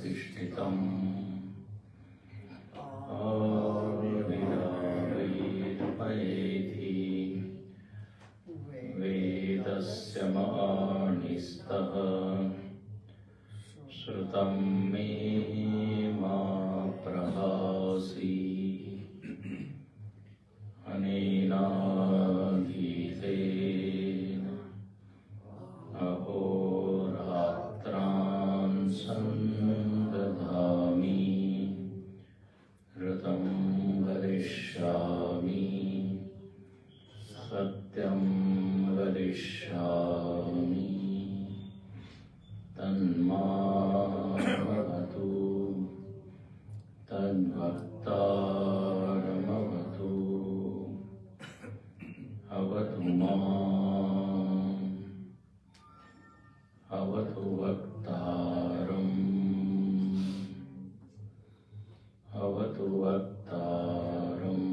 प्रतिष्ठितम् आविरावैर्भयेति वेदस्य मानिस्तः श्रुतं मे मा प्रभासि अनेनाधीतेन अहोरात्रान् सन्दधामि ऋतं वदिष्यामि सत्यं वदिष्यामि तन्मामवतु तद्वक्तारमवतु अवतु माम् अवतु वक्तारम् अवतु वक्तारम्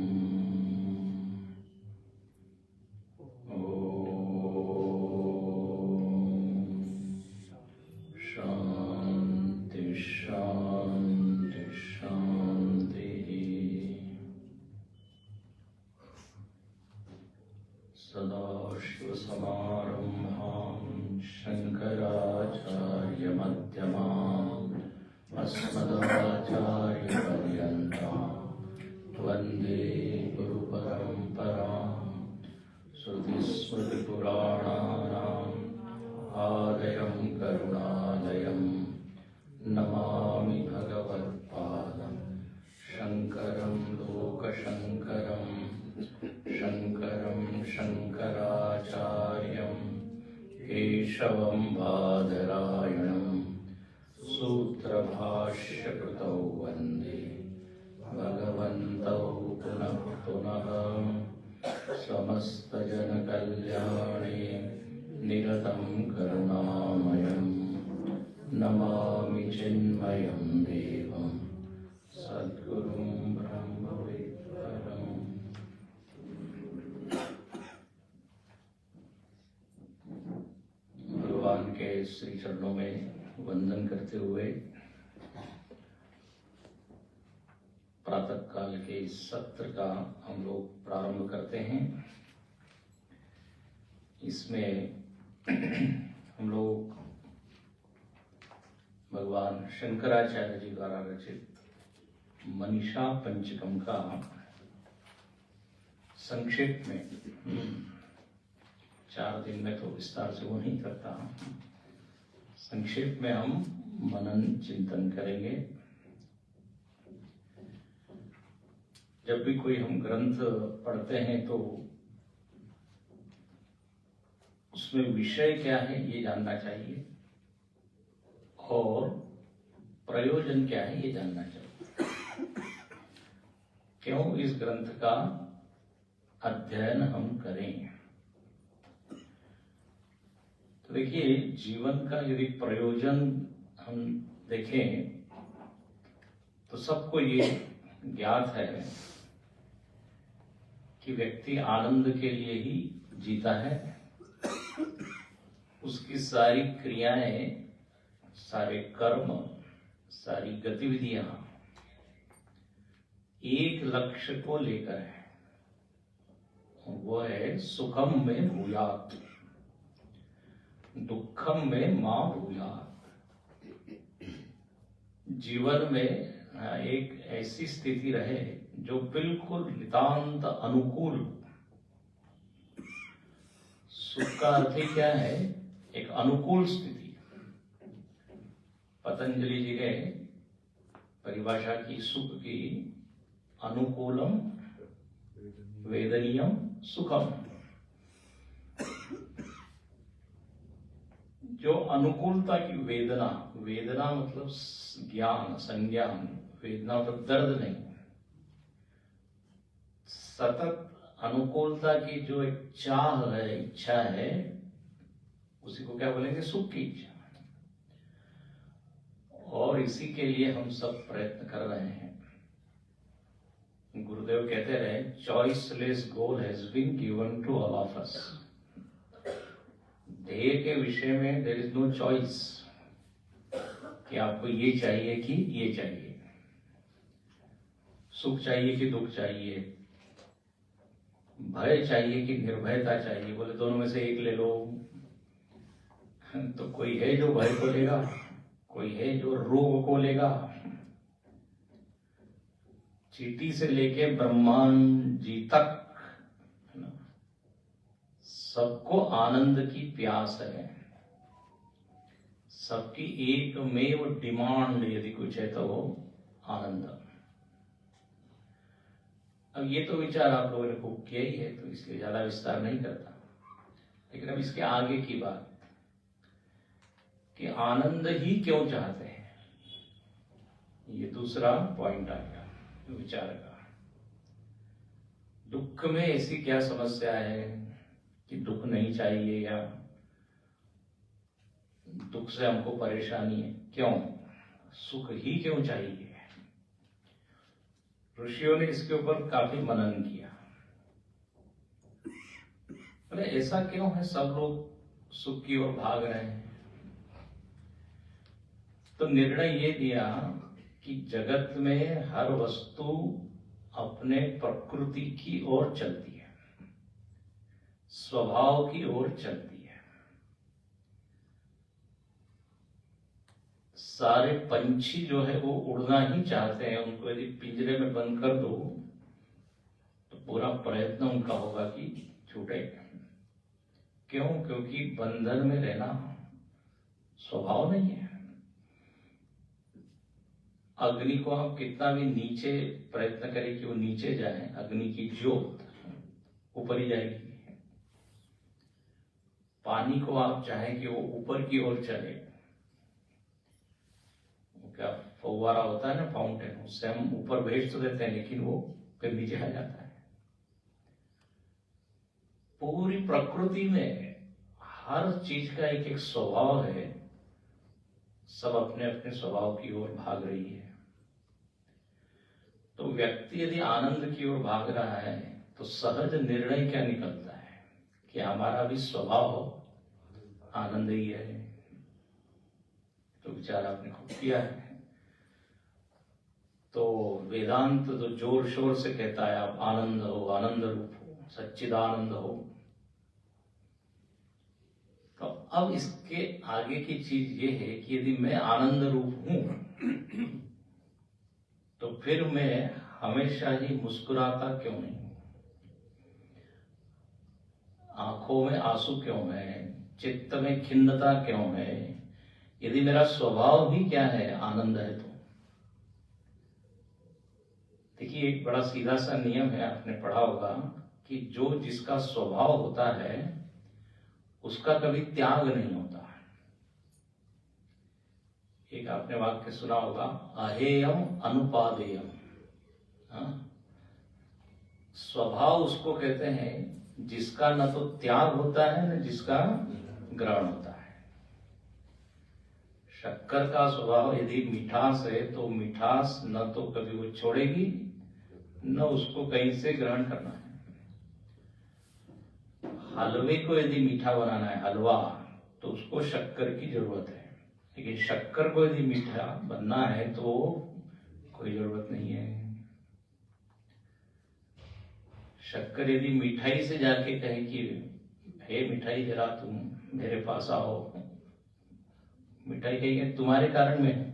शांति शांति शांति। सदाशिवसमारम्भां शङ्कराचार्यमध्यमाम् अस्मदाचार्यपर्यन्तां वन्दे गुरुपरम्परां। श्रुतिस्मृतिपुराणानाम् आलयं करुणालयं नमामि भगवत्पादं शङ्करं लोकशङ्करं शङ्करं शङ्कराचार्यं केशवं बादरायणं सूत्रभाष्यकृतौ वन्दे भगवन्तौ पुनः पुनः। समस्तजनकल्याणे निरतं करुणामयं नमामि चिन्मयं देवं सद्गुरुं ब्रह्मविद्वरम्। भगवान के श्री चरणों में वंदन करते हुए प्रातः काल के इस सत्र का हम लोग प्रारंभ करते हैं। इसमें हम लोग भगवान शंकराचार्य जी द्वारा रचित मनीषा पंचकम का संक्षेप में 4 दिन में तो विस्तार से वो नहीं करता, संक्षेप में हम मनन चिंतन करेंगे। जब भी कोई हम ग्रंथ पढ़ते हैं तो उसमें विषय क्या है ये जानना चाहिए और प्रयोजन क्या है ये जानना चाहिए। क्यों इस ग्रंथ का अध्ययन हम करें? तो देखिए, जीवन का यदि प्रयोजन हम देखें तो सबको ये ज्ञात है कि व्यक्ति आनंद के लिए ही जीता है। उसकी सारी क्रियाएं, सारे कर्म, सारी गतिविधियां एक लक्ष्य को लेकर है, वो है सुखम में भूयात् दुखम में मां भूयात्। जीवन में एक ऐसी स्थिति रहे जो बिल्कुल नितांत अनुकूल। सुख का अर्थ ही क्या है? एक अनुकूल स्थिति। पतंजलि जी ने परिभाषा की सुख की, अनुकूलम वेदनीयम सुखम। जो अनुकूलता की वेदना, वेदना मतलब ज्ञान, संज्ञान, वेदना मतलब दर्द नहीं, सतत अनुकूलता की जो एक चाह है, इच्छा है, उसी को क्या बोलेंगे? सुख की इच्छा। और इसी के लिए हम सब प्रयत्न कर रहे हैं। गुरुदेव कहते रहे, choiceless goal has been given to all of us. ध्येय के विषय में देयर इज नो चॉइस। कि आपको ये चाहिए कि ये चाहिए, सुख चाहिए कि दुख चाहिए, भय चाहिए कि निर्भयता चाहिए। बोले दोनों में से एक ले लो। तो कोई है जो भय को लेगा, कोई है जो रोग को लेगा। चींटी से लेके ब्रह्मांड जी तक सबको आनंद की प्यास है। सबकी एकमेव डिमांड यदि कुछ है तो वो आनंद। अब ये तो विचार आप लोगों ने खूब किया ही है, तो इसलिए ज्यादा विस्तार नहीं करता। लेकिन अब इसके आगे की बात कि आनंद ही क्यों चाहते हैं, ये दूसरा पॉइंट आ गया विचार का। दुख में ऐसी क्या समस्या है कि दुख नहीं चाहिए, या दुख से हमको परेशानी है, क्यों सुख ही क्यों चाहिए? ऋषियों ने इसके ऊपर काफी मनन किया। अरे ऐसा क्यों है सब लोग सुख की ओर भाग रहे हैं? तो निर्णय ये दिया कि जगत में हर वस्तु अपने प्रकृति की ओर चलती है, स्वभाव की ओर चलती है। सारे पंछी जो है वो उड़ना ही चाहते हैं। उनको यदि पिंजरे में बंद कर दो तो पूरा प्रयत्न उनका होगा कि छूटे। क्यों? क्योंकि बंधन में रहना स्वभाव नहीं है। अग्नि को हम कितना भी नीचे प्रयत्न करें कि वो नीचे जाए, अग्नि की ज्योत ऊपर ही जाएगी। पानी को आप चाहें कि वो ऊपर की ओर चले, क्या फव्वारा होता है ना, फाउंटेन, उससे हम ऊपर भेज तो देते हैं लेकिन वो फिर नीचे आ जाता है। पूरी प्रकृति में हर चीज का एक एक स्वभाव है, सब अपने अपने स्वभाव की ओर भाग रही है। तो व्यक्ति यदि आनंद की ओर भाग रहा है तो सहज निर्णय क्या निकलता है कि हमारा भी स्वभाव आनंद ही है। तो विचार आपने खूब किया है। तो वेदांत तो जोर शोर से कहता है आप आनंद हो, आनंद रूप हो, सच्चिदानंद हो। तो अब इसके आगे की चीज ये है कि यदि मैं आनंद रूप हूं तो फिर मैं हमेशा ही मुस्कुराता क्यों नहीं? आंखों में आंसू क्यों है? चित्त में खिन्नता क्यों है? यदि मेरा स्वभाव भी क्या है, आनंद है। तो देखिए एक बड़ा सीधा सा नियम है, आपने पढ़ा होगा कि जो जिसका स्वभाव होता है उसका कभी त्याग नहीं होता। एक आपने वाक्य सुना होगा, अहेयम अनुपादेयम। स्वभाव उसको कहते हैं जिसका न तो त्याग होता है न जिसका ग्रहण होता है। शक्कर का स्वभाव यदि मिठास है तो मिठास न तो कभी वो छोड़ेगी न उसको कहीं से ग्रहण करना है। हलवे को यदि मीठा बनाना है, हलवा, तो उसको शक्कर की जरूरत है। लेकिन शक्कर को यदि मीठा बनना है तो कोई जरूरत नहीं है। शक्कर यदि मिठाई से जाके कहे कि हे मिठाई जरा तुम मेरे पास आओ, मिठाई कहेगी तुम्हारे कारण में।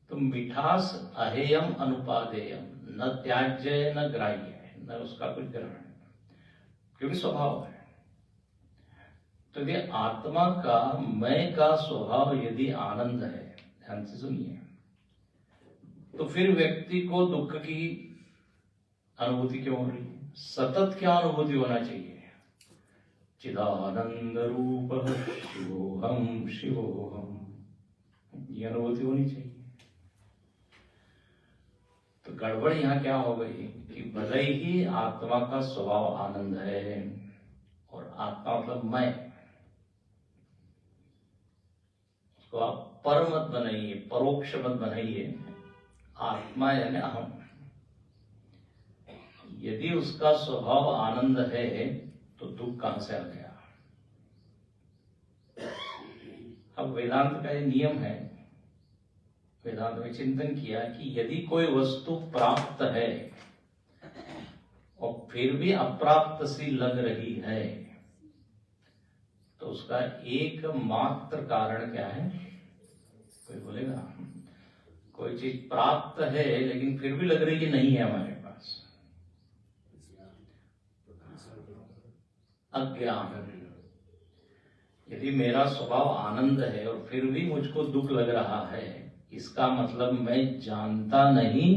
तो मिठास अहेयम अनुपादेयम, न त्याज्य न ग्राह्य है, न उसका कुछ ग्रहण है, क्योंकि स्वभाव है। तो ये आत्मा का, मैं का स्वभाव यदि आनंद है, ध्यान से सुनिए, तो फिर व्यक्ति को दुख की अनुभूति क्यों हो रही है? सतत क्या अनुभूति होना चाहिए? चिदानंद रूप शिवोहम शिवोहम, ये अनुभूति होनी चाहिए। तो गड़बड़ यहाँ क्या हो गई कि भले ही आत्मा का स्वभाव आनंद है, और आत्मा मतलब मैं, उसको आप पर मत बनाइए, परोक्ष मत बनाइए। आत्मा यानी अहम, यदि उसका स्वभाव आनंद है तो दुख कहां से आ गया? अब वेदांत का ये नियम है, वेदांत में चिंतन किया कि यदि कोई वस्तु प्राप्त है और फिर भी अप्राप्त सी लग रही है तो उसका एकमात्र कारण क्या है? कोई बोलेगा कोई चीज प्राप्त है लेकिन फिर भी लग रही है नहीं है हमारे पास, अज्ञान। यदि मेरा स्वभाव आनंद है और फिर भी मुझको दुख लग रहा है, इसका मतलब मैं जानता नहीं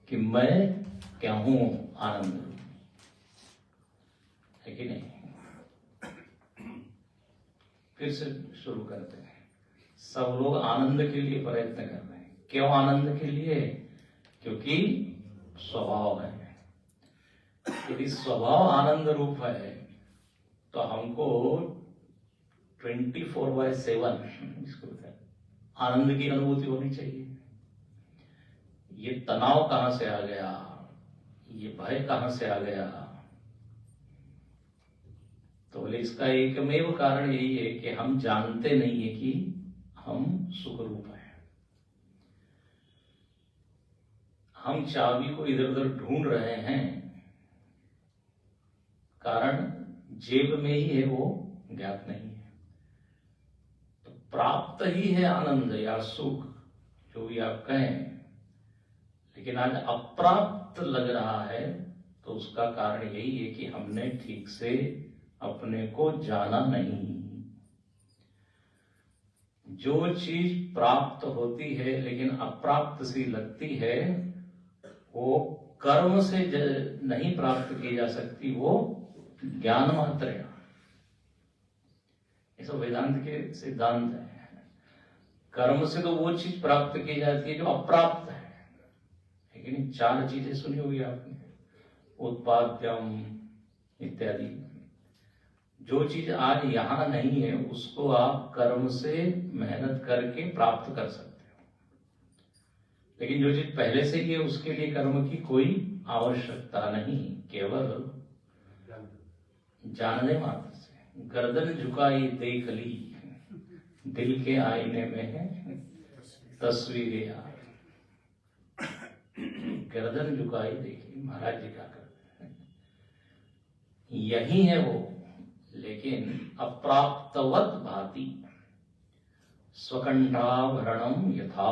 कि मैं क्या हूं, आनंद है कि नहीं। फिर से शुरू करते हैं। सब लोग आनंद के लिए प्रयत्न कर रहे हैं। क्यों आनंद के लिए? क्योंकि स्वभाव है। यदि स्वभाव आनंद रूप है तो हमको 24/7 इसको आनंद की अनुभूति होनी चाहिए। ये तनाव कहां से आ गया, ये भय कहां से आ गया? तो बोले इसका एकमेव कारण यही है कि हम जानते नहीं है कि हम सुख रूप हैं। हम चाबी को इधर उधर ढूंढ रहे हैं, कारण जेब में ही है वो ज्ञात नहीं है। तो प्राप्त ही है आनंद या सुख, जो भी आप कहें, लेकिन आज अप्राप्त लग रहा है तो उसका कारण यही है कि हमने ठीक से अपने को जाना नहीं। जो चीज प्राप्त होती है लेकिन अप्राप्त सी लगती है, वो कर्म से नहीं प्राप्त की जा सकती, वो ज्ञान मात्र है। ऐसा वेदांत के सिद्धांत है। कर्म से तो वो चीज प्राप्त की जाती है जो अप्राप्त है। लेकिन 4 चीजें सुनी होगी आपने, उत्पाद्यम इत्यादि। जो चीज आज यहां नहीं है उसको आप कर्म से मेहनत करके प्राप्त कर सकते हो, लेकिन जो चीज पहले से ही है उसके लिए कर्म की कोई आवश्यकता नहीं, केवल जानने मात्र से। गर्दन झुकाई देख ली, दिल के आईने में है तस्वीरें यार। गर्दन झुकाई देखी, महाराज जी क्या करते हैं, यही है वो। लेकिन अप्राप्तवत भाति स्वकंठाभरणम यथा।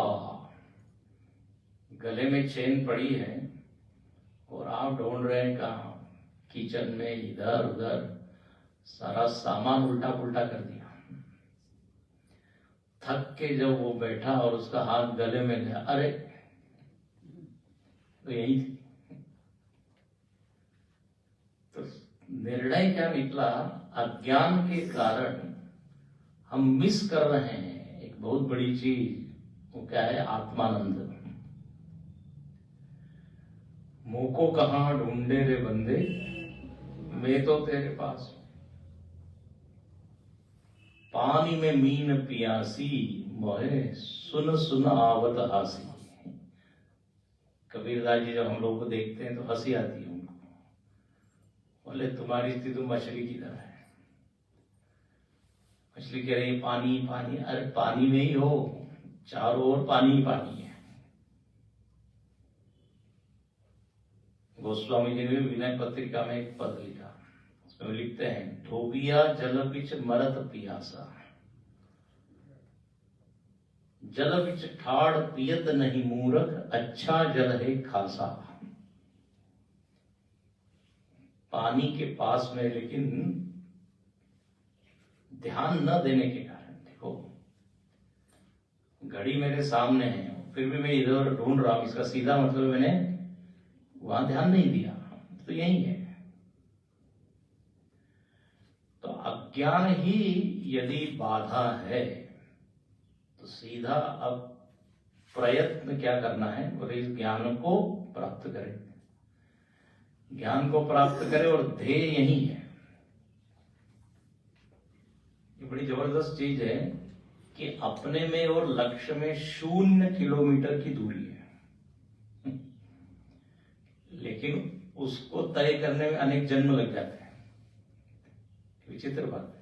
गले में चेन पड़ी है और आप ढूंढ रहे हैं कहा, किचन में इधर उधर सारा सामान उल्टा पुल्टा कर दिया। थक के जब वो बैठा और उसका हाथ गले में गया, अरे तो यही थी। तो निर्णय क्या निकला? अज्ञान के कारण हम मिस कर रहे हैं एक बहुत बड़ी चीज। वो क्या है? आत्मानंद। मुंह को कहां ढूंढे रे बंदे, मैं तो तेरे पास हूं। पानी में मीन पियासी, मोहे सुन सुन आवत हासी। कबीरदास जी जब हम लोग को देखते हैं तो हंसी आती है उनको। बोले तुम्हारी स्थिति तो मछली की तरह है। मछली कह रही है पानी पानी, अरे पानी में ही हो, चारों ओर पानी ही पानी है। गोस्वामी जी ने विनय पत्रिका में एक पद लिखा, उसमें लिखते हैं, धोबिया जल बिच मरत पियासा, जल बिच ठाड़ पियत नहीं मूरख, अच्छा जल है खासा। पानी के पास में लेकिन ध्यान न देने के कारण, देखो घड़ी मेरे सामने है फिर भी मैं इधर ढूंढ रहा हूं, इसका सीधा मतलब मैंने वहां ध्यान नहीं दिया, तो यही है। तो अज्ञान ही यदि बाधा है तो सीधा अब प्रयत्न क्या करना है, और इस ज्ञान को प्राप्त करें। ज्ञान को प्राप्त करें और ध्येय यही है। ये बड़ी जबरदस्त चीज है कि अपने में और लक्ष्य में 0 किलोमीटर की दूरी है, लेकिन उसको तय करने में अनेक जन्म लग जाते हैं। विचित्र बात है।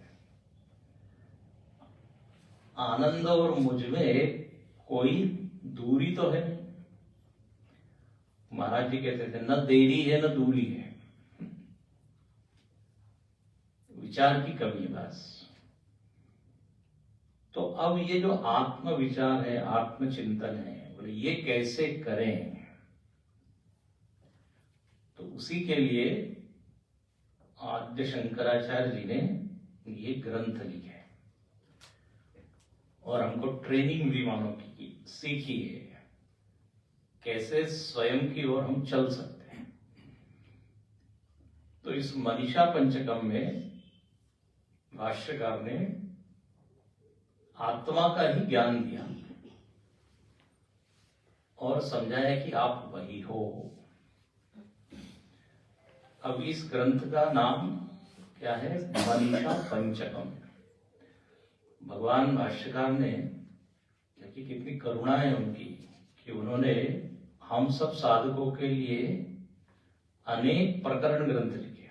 आनंद और मुझ में कोई दूरी तो है नहीं। महाराज जी कहते थे न देरी है न दूरी है, विचार की कमी है बस। तो अब ये जो आत्म विचार है, आत्मचिंतन है, बोले ये कैसे करें? तो उसी के लिए आद्य शंकराचार्य जी ने ये ग्रंथ लिखे और हमको ट्रेनिंग भी मानो की सीखी है कैसे स्वयं की ओर हम चल सकते हैं। तो इस मनीषा पंचकम में भाष्यकार ने आत्मा का ही ज्ञान दिया और समझाया कि आप वही हो। अब इस ग्रंथ का नाम क्या है? मनीषा पंचकम। भगवान भाष्यकार ने, देखिए कितनी करुणा है उनकी कि उन्होंने हम सब साधकों के लिए अनेक प्रकरण ग्रंथ लिखे।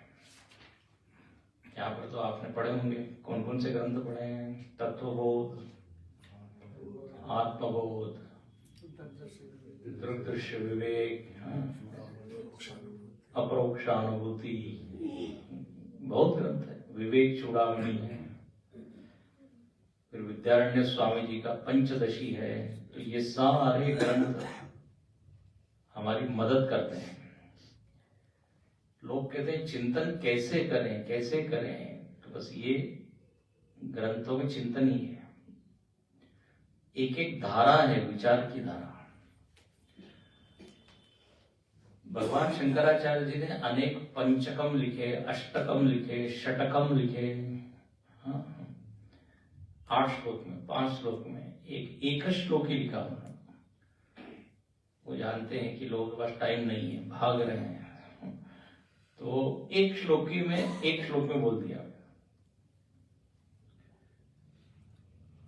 यहाँ पर तो आपने पढ़े होंगे, कौन कौन से ग्रंथ पढ़े हैं? तत्वबोध, आत्मबोध, दृग्दृश्य विवेक, अपरोक्षानुभूति, बहुत ग्रंथ है। विवेक चूड़ामणि है, फिर विद्यारण्य स्वामी जी का पंचदशी है। तो ये सारे ग्रंथ हमारी मदद करते हैं। लोग कहते हैं चिंतन कैसे करें कैसे करें, तो बस ये ग्रंथों में चिंतन ही है। एक एक धारा है, विचार की धारा। भगवान शंकराचार्य जी ने अनेक पंचकम लिखे, अष्टकम लिखे, षटकम लिखे। हाँ, 8 श्लोक में, 5 श्लोक में एक श्लोक ही लिखा उन्होंने। वो जानते हैं कि लोगों के पास टाइम नहीं है, भाग रहे हैं, तो एक श्लोक में बोल दिया।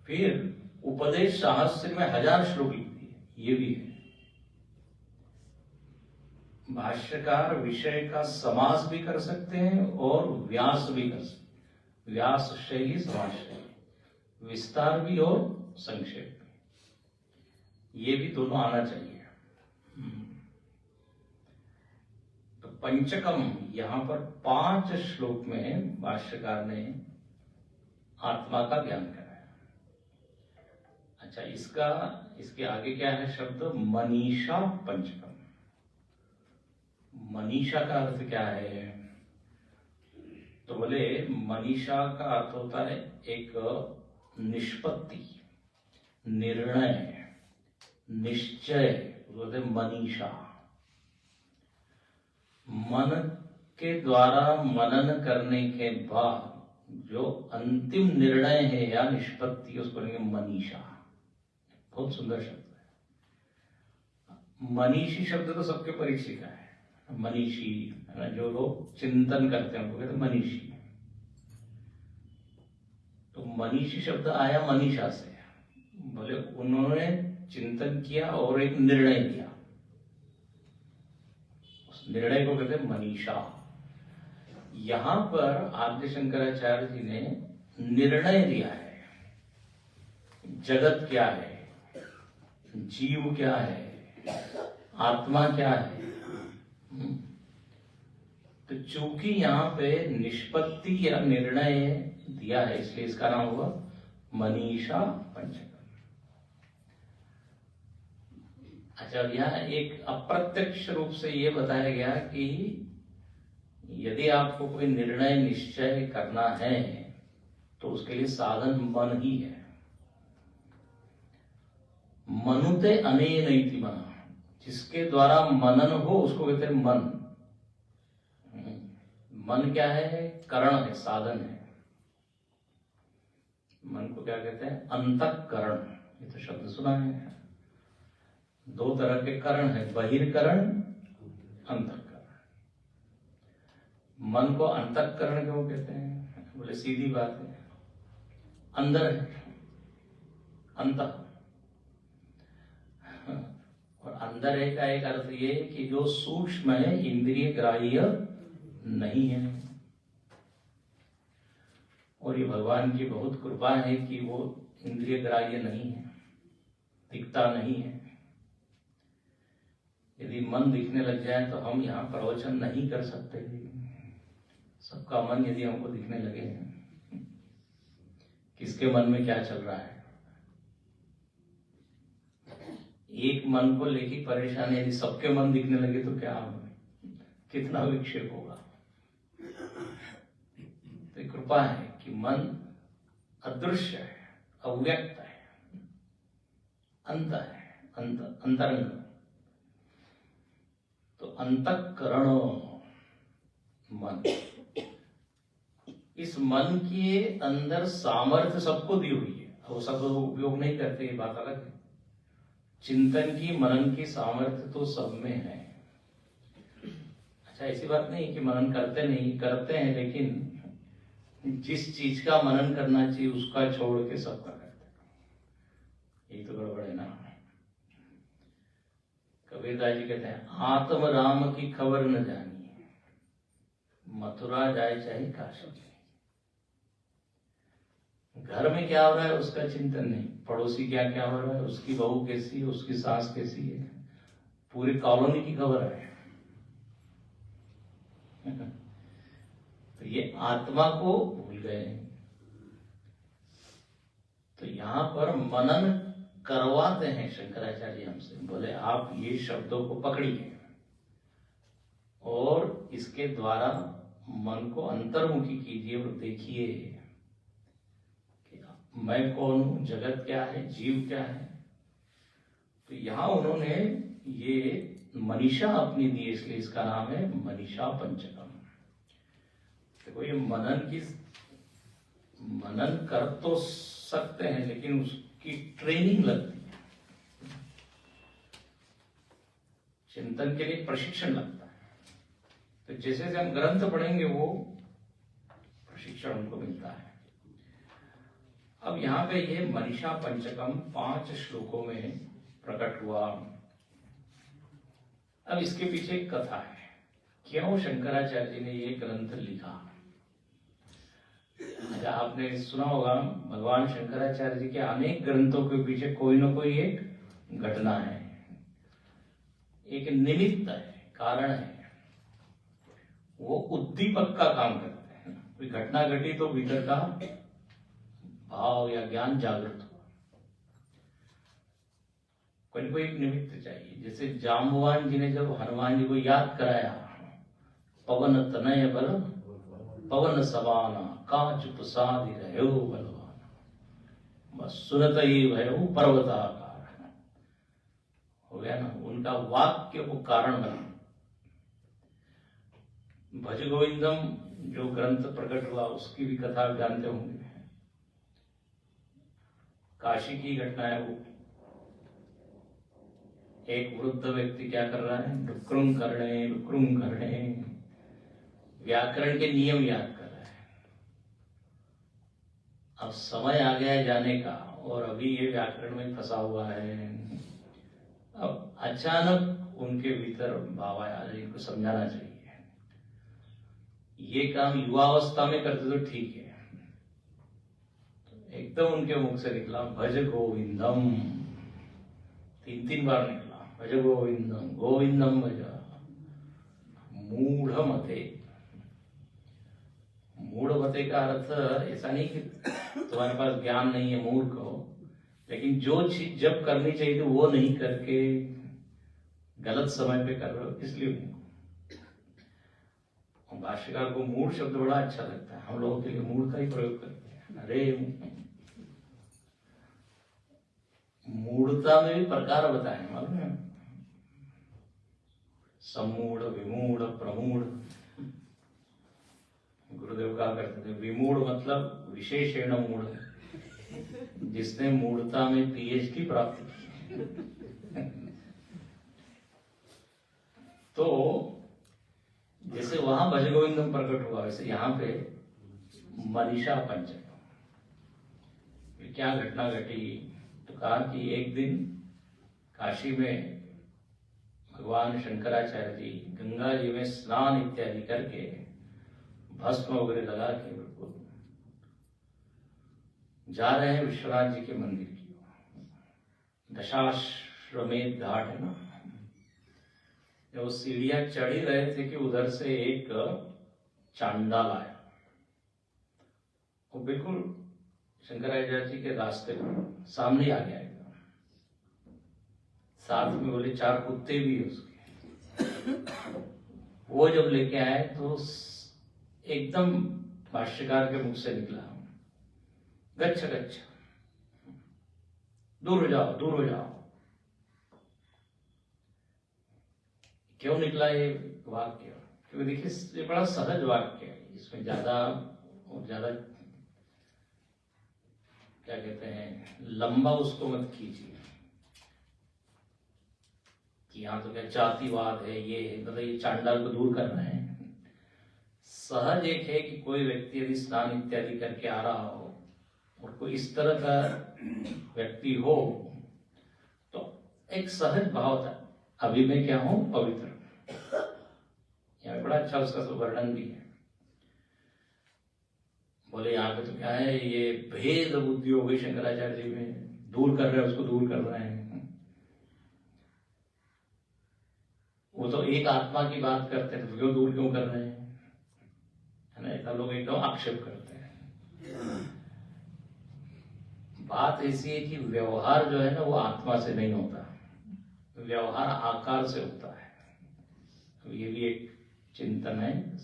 फिर उपदेश सहस्त्र में 1000 श्लोक लिख दिए, ये भी है। भाष्यकार विषय का समास भी कर सकते हैं और व्यास भी कर सकते हैं। व्यास शैली, समास शैली, विस्तार भी और संक्षेप भी, ये भी दोनों आना चाहिए। तो पंचकम यहाँ पर 5 श्लोक में भाष्यकार ने आत्मा का ज्ञान कराया। अच्छा, इसके आगे क्या है शब्द? मनीषा पंचकम। मनीषा का अर्थ क्या है? तो बोले मनीषा का अर्थ होता है एक निष्पत्ति, निर्णय, निश्चय, बोलते मनीषा। मन के द्वारा मनन करने के बाद जो अंतिम निर्णय है या निष्पत्ति, उसको कहेंगे मनीषा। बहुत सुंदर शब्द है। मनीषी शब्द तो सबके परिचित का है, मनीषी, जो लोग चिंतन करते हैं उनको कहते हैं मनीषी। तो मनीषी शब्द आया मनीषा से। बोले उन्होंने चिंतन किया और एक निर्णय लिया, उस निर्णय को कहते हैं मनीषा। यहां पर आद्य शंकराचार्य जी ने निर्णय दिया है, जगत क्या है, जीव क्या है, आत्मा क्या है। तो चूंकि यहाँ पे निष्पत्ति या निर्णय दिया है, इसलिए इसका नाम हुआ मनीषा पंचकम। अच्छा, यहाँ एक अप्रत्यक्ष रूप से ये बताया गया कि यदि आपको कोई निर्णय निश्चय करना है तो उसके लिए साधन मन ही है। मनुते अनेन इति मनः, जिसके द्वारा मनन हो उसको कहते हैं मन। मन क्या है? करण है, साधन है। मन को क्या कहते हैं? अंतःकरण। ये तो शब्द सुना है। 2 तरह के करण है, बहिर्करण, अंतःकरण। मन को अंतःकरण क्यों कहते हैं? बोले सीधी बात है, अंदर है, अंतः। और अंदर है का एक अर्थ ये कि जो सूक्ष्म है, इंद्रिय ग्राह्य नहीं है। और ये भगवान की बहुत कृपा है कि वो इंद्रिय ग्राह्य नहीं है, दिखता नहीं है। यदि मन दिखने लग जाए तो हम यहाँ प्रवचन नहीं कर सकते। सबका मन यदि हमको दिखने लगे, किसके मन में क्या चल रहा है, एक मन को लेके परेशानी, यदि सबके मन दिखने लगे तो क्या कितना विक्षेप होगा। तो कृपा है कि मन अदृश्य है, अव्यक्त है, अंत है, अंतरंग। तो अंतःकरण मन, इस मन के अंदर सामर्थ्य सबको दी हुई है। वो सब उपयोग नहीं करते, ये बात अलग है। चिंतन की, मनन की सामर्थ्य तो सब में है। अच्छा, ऐसी बात नहीं कि मनन करते नहीं, करते हैं, लेकिन जिस चीज का मनन करना चाहिए उसका छोड़ के सबका करते हैं। यही तो गड़बड़ है ना। कबीरदास जी कहते हैं, आत्म राम की खबर न जानी, मथुरा जाए चाहे काशी। घर में क्या हो रहा है उसका चिंतन नहीं, पड़ोसी क्या क्या हो रहा है, उसकी बहू कैसी है, उसकी सास कैसी है, पूरी कॉलोनी की खबर है। तो ये आत्मा को भूल गए। तो यहां पर मनन करवाते हैं शंकराचार्य हमसे, बोले आप ये शब्दों को पकड़िए और इसके द्वारा मन को अंतर्मुखी कीजिए और देखिए कि मैं कौन हूं, जगत क्या है, जीव क्या है। तो यहां उन्होंने ये मनीषा अपनी दी, इसलिए इसका नाम है मनीषा पंचकम। देखो, ये मनन कर तो सकते हैं, लेकिन उसकी ट्रेनिंग लगती है, चिंतन के लिए प्रशिक्षण लगता है। तो जैसे जैसे हम ग्रंथ पढ़ेंगे वो प्रशिक्षण हमको मिलता है। अब यहाँ पे ये मनीषा पंचकम 5 श्लोकों में प्रकट हुआ। अब इसके पीछे एक कथा है, क्यों शंकराचार्य जी ने ये ग्रंथ लिखा। अच्छा, आपने सुना होगा भगवान शंकराचार्य जी के अनेक ग्रंथों के पीछे कोई ना कोई एक घटना है, एक निमित्त है, कारण है। वो उद्दीपक का काम करते हैं। कोई घटना घटी तो भीतर का भाव या ज्ञान जागृत हुआ, कोई कोई एक निमित्त चाहिए। जैसे जाम्बवान जी ने जब हनुमान जी को याद कराया, पवन तनय बल पवन सबाना काच प्रसादि रहो बलवाना, बस सुनत ही भयो पर्वताकार, हो गया ना। उनका वाक्य को कारण बना। भज गोविंदम जो ग्रंथ प्रकट हुआ उसकी भी कथा जानते होंगे। काशी की घटना है वो। एक वृद्ध व्यक्ति क्या कर रहा है, डुक्रुम करने व्याकरण के नियम याद कर रहा है। अब समय आ गया है जाने का और अभी ये व्याकरण में फंसा हुआ है। अब अचानक उनके भीतर भाव आया, इनको समझाना चाहिए। ये काम युवावस्था में करते तो ठीक है। तो एकदम उनके मुख से निकला भज गोविंदम, 3 बार निकला, भज गोविंदम गोविंदम भज। मूढ़ मते, मूढ़ मते का अर्थ ऐसा नहीं कि तुम्हारे पास ज्ञान नहीं है, मूर्ख हो, लेकिन जो चीज जब करनी चाहिए थी वो नहीं करके गलत समय पे कर रहे हो, इसलिए। भाष्यकार को मूढ़ शब्द बड़ा अच्छा लगता है, हम लोगों के लिए मूढ़ का ही प्रयोग करते हैं। अरे मूढ़ता में भी प्रकार बताए मालूम है, सम्मूढ़, विमूढ़, प्रमूढ़। गुरुदेव कहा करते थे विमूढ़ मतलब विशेषण मूढ़, जिसने मूढ़ता में पीएचडी प्राप्त की। तो जैसे वहां भज गोविंदम प्रकट हुआ, वैसे यहाँ पे मनीषा पंचकम। क्या घटना घटी, तो कहा कि एक दिन काशी में भगवान शंकराचार्य जी गंगा जी में स्नान इत्यादि करके भस्म वगैरह लगा के बिल्कुल जा रहे हैं विश्वनाथ जी के मंदिर की ओर। दशाश्वमेध घाट है ना, जब वो सीढ़ियां चढ़ ही रहे थे कि उधर से एक चांडाल आया। वो बिल्कुल शंकराचार्य जी के रास्ते पर सामने आ गया एकदम। साथ में बोले 4 कुत्ते भी उसके। वो जब लेके आए तो एकदम भाष्यकार के मुख से निकला, गच्छ गच्छ, दूर हो जाओ, दूर हो जाओ। क्यों निकला ये वाक्य? क्योंकि देखिए ये बड़ा सहज वाक्य है, इसमें ज्यादा क्या कहते हैं, लंबा उसको मत कीजिए कि यहाँ तो क्या जातिवाद है, ये है, मतलब ये चांडाल को दूर कर रहे हैं। सहज एक है कि कोई व्यक्ति यदि स्नान इत्यादि करके आ रहा हो और कोई इस तरह का व्यक्ति हो तो एक सहज भाव था, अभी मैं क्या हूं, पवित्र। यहाँ बड़ा अच्छा उसका वर्णन भी है। बोले यहाँ पे तो क्या है, ये भेद बुद्धि हो गई शंकराचार्य जी में, दूर कर रहे हैं, उसको दूर कर रहे हैं। वो तो एक आत्मा की बात करते हैं, तो क्यों दूर क्यों कर रहे हैं, है ना? ऐसा लोग एकदम आक्षेप करते हैं। बात ऐसी है कि व्यवहार जो है ना वो आत्मा से नहीं होता, व्यवहार आकार से होता है। तो ये भी एक चिंतन है।